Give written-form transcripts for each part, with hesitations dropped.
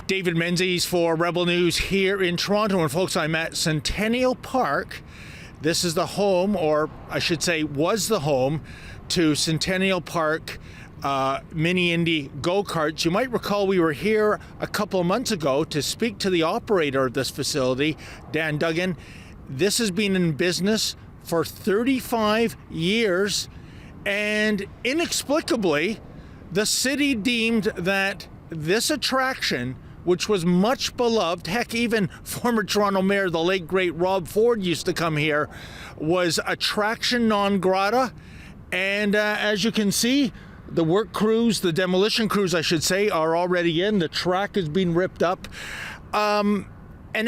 David Menzies for Rebel News here in Toronto. And folks, I'm at Centennial Park. This is the home, or I should say was the home, to Centennial Park Mini Indy go-karts. You might recall we were here a couple of months ago to speak to the operator of this facility, Don Duggan. This has been in business for 35 years, and inexplicably, the city deemed that this attraction, which was much beloved, heck, even former Toronto Mayor, the late great Rob Ford, used to come here, was attraction non grata. And as you can see, the work crews, the demolition crews, I should say, are already in. The track has been ripped up. And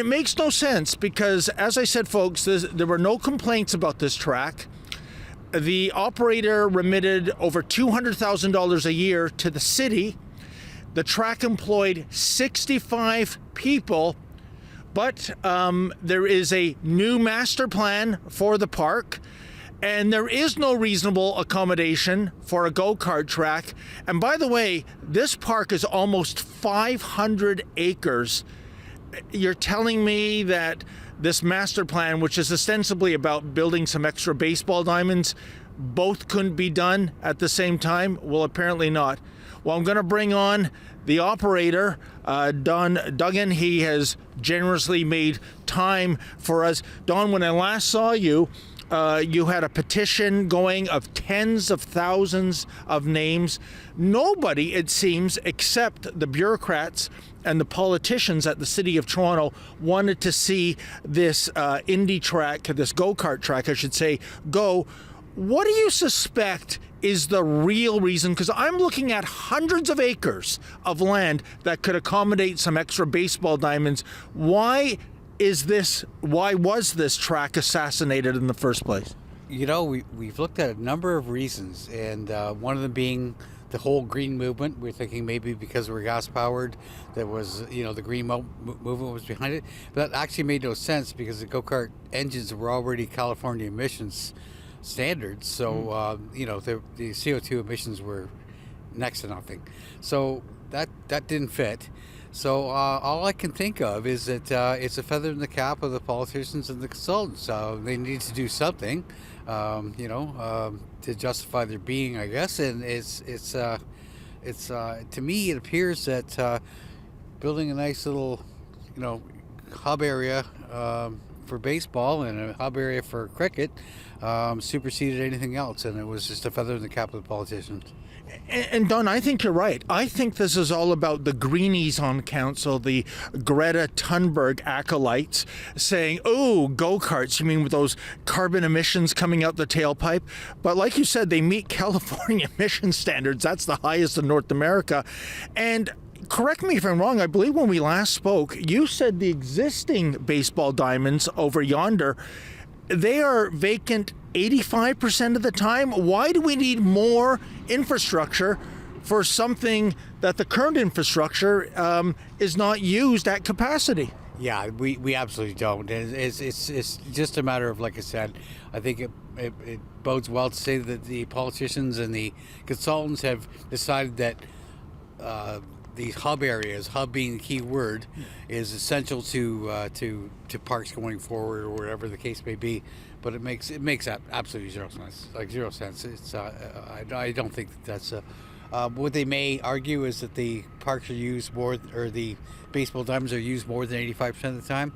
it makes no sense because, as I said, folks, there were no complaints about this track. The operator remitted over $200,000 a year to the city. The track employed 65 people, but there is a new master plan for the park, and there is no reasonable accommodation for a go-kart track. And by the way, this park is almost 500 acres. You're telling me that this master plan, which is ostensibly about building some extra baseball diamonds, both couldn't be done at the same time? Well, apparently not. Well, I'm going to bring on the operator, Don Duggan. He has generously made time for us. Don, when I last saw you, you had a petition going of tens of thousands of names. Nobody, it seems, except the bureaucrats and the politicians at the City of Toronto wanted to see this Indy track, this go-kart track, I should say, go. What do you suspect is the real reason? Because I'm looking at hundreds of acres of land that could accommodate some extra baseball diamonds. Why was this track assassinated in the first place? You know, we've looked at a number of reasons, and one of them being the whole green movement. We're thinking maybe because we're gas powered, that was, the green movement was behind it. But that actually made no sense because the go-kart engines were already California emissions standards, so the CO2 emissions were next to nothing, so that didn't fit. So all I can think of is that it's a feather in the cap of the politicians and the consultants. They need to do something, to justify their being, I guess. And it's to me, it appears that building a nice little hub area for baseball and a hub area for cricket superseded anything else, and it was just a feather in the cap of the politicians. And Don, I think you're right. I think this is all about the greenies on council, the Greta Thunberg acolytes, saying, oh, go-karts, you mean with those carbon emissions coming out the tailpipe? But like you said, they meet California emission standards. That's the highest in North America. And correct me if I'm wrong, I believe when we last spoke, you said the existing baseball diamonds over yonder, they are vacant 85% of the time. Why do we need more infrastructure for something that the current infrastructure is not used at capacity? Yeah, we absolutely don't. It's just a matter of, like I said, I think it bodes well to say that the politicians and the consultants have decided that these hub areas, hub being the key word, is essential to parks going forward, or whatever the case may be. But it makes absolutely zero sense. Like zero sense. It's I don't think that's what they may argue is that the parks are used more, or the baseball diamonds are used more than 85% of the time.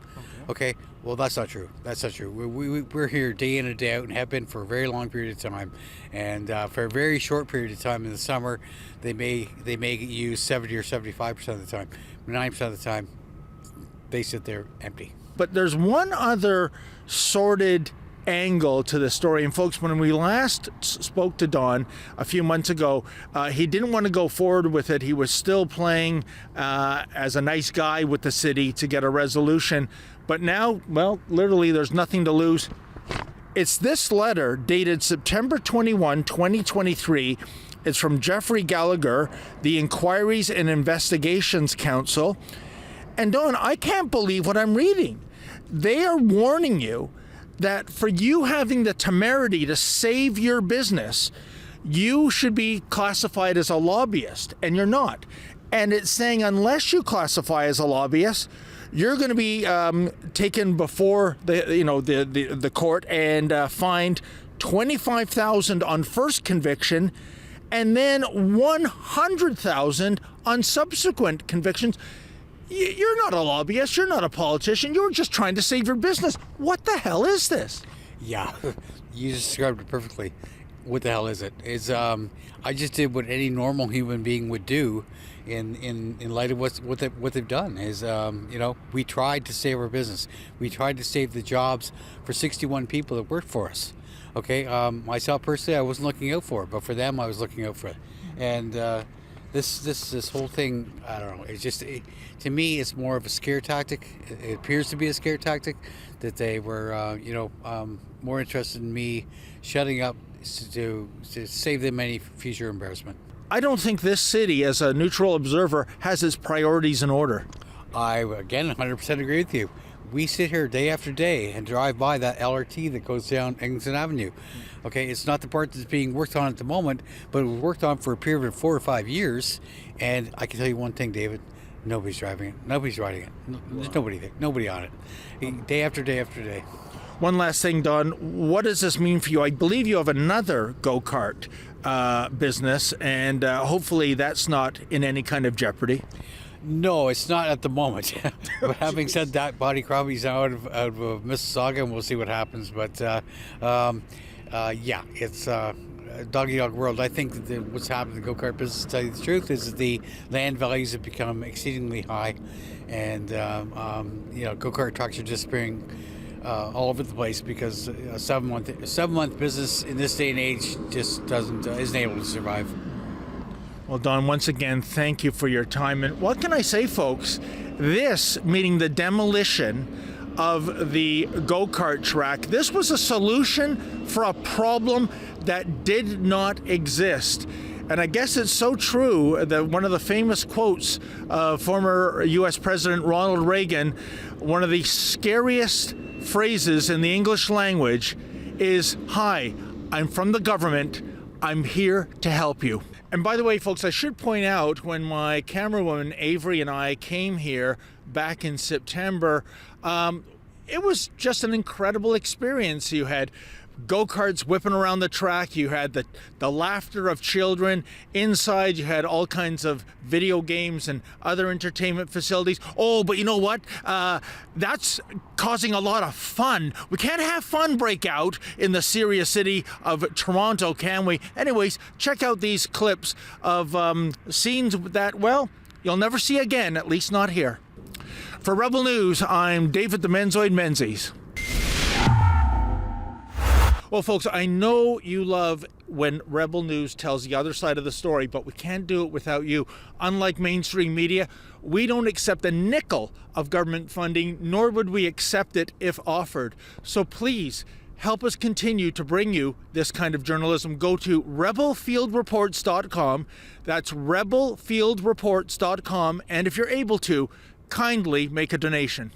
Okay. Well, that's not true. That's not true. We're here day in and day out, and have been for a very long period of time. And for a very short period of time in the summer, they may get used 70 or 75% of the time. 90% of the time, they sit there empty. But there's one other sordid angle to the story. And folks, when we last spoke to Don a few months ago, he didn't want to go forward with it. He was still playing as a nice guy with the city to get a resolution. But now, well, literally there's nothing to lose. It's this letter dated September 21, 2023. It's from Jeffrey Gallagher, the Inquiries and Investigations Council. And Don, I can't believe what I'm reading. They are warning you that for you having the temerity to save your business, you should be classified as a lobbyist, and you're not. and it's saying unless you classify as a lobbyist, you're going to be taken before the court and fined $25,000 on first conviction, and then $100,000 on subsequent convictions. You're not a lobbyist. You're not a politician. You're just trying to save your business. What the hell is this? Yeah, you described it perfectly. What the hell is it? I just did what any normal human being would do in light of what they've done. We tried to save our business. We tried to save the jobs for 61 people that worked for us. Okay, myself personally, I wasn't looking out for it, but for them, I was looking out for it. And this whole thing, I don't know. To me, it's more of a scare tactic. It appears to be a scare tactic that they were, more interested in me shutting up to save them any future embarrassment. I don't think this city, as a neutral observer, has its priorities in order. I, again, 100% agree with you. We sit here day after day and drive by that LRT that goes down Eglinton Avenue. Okay, it's not the part that's being worked on at the moment, but it was worked on for a period of 4 or 5 years. And I can tell you one thing, David, nobody's driving it. Nobody's riding it. There's nobody there. Nobody on it. Day after day after day. One last thing, Don. What does this mean for you? I believe you have another go-kart business, and hopefully that's not in any kind of jeopardy. No, it's not at the moment. But having said that, Bonnie Crombie's out of Mississauga, and we'll see what happens. But it's dog-eat-dog world. I think that what's happened in the go-kart business, to tell you the truth, is that the land values have become exceedingly high, and go-kart trucks are disappearing all over the place because a 7-month business in this day and age just isn't able to survive. Well, Don, once again, thank you for your time. And what can I say, folks? This, meaning the demolition of the go-kart track, this was a solution for a problem that did not exist. And I guess it's so true that one of the famous quotes of former U.S. President Ronald Reagan, one of the scariest phrases in the English language is, "Hi, I'm from the government. I'm here to help you." And by the way, folks, I should point out when my camerawoman Avery and I came here back in September, it was just an incredible experience. You had go-karts whipping around the track. You had the laughter of children. Inside, you had all kinds of video games and other entertainment facilities. Oh, but you know what? That's causing a lot of fun. We can't have fun break out in the serious city of Toronto, can we? Anyways, check out these clips of scenes that, well, you'll never see again, at least not here. For Rebel News, I'm David the Menzoid Menzies. Well, folks, I know you love when Rebel News tells the other side of the story, but we can't do it without you. Unlike mainstream media, we don't accept a nickel of government funding, nor would we accept it if offered. So please, help us continue to bring you this kind of journalism. Go to rebelfieldreports.com. That's rebelfieldreports.com. And if you're able to, kindly make a donation.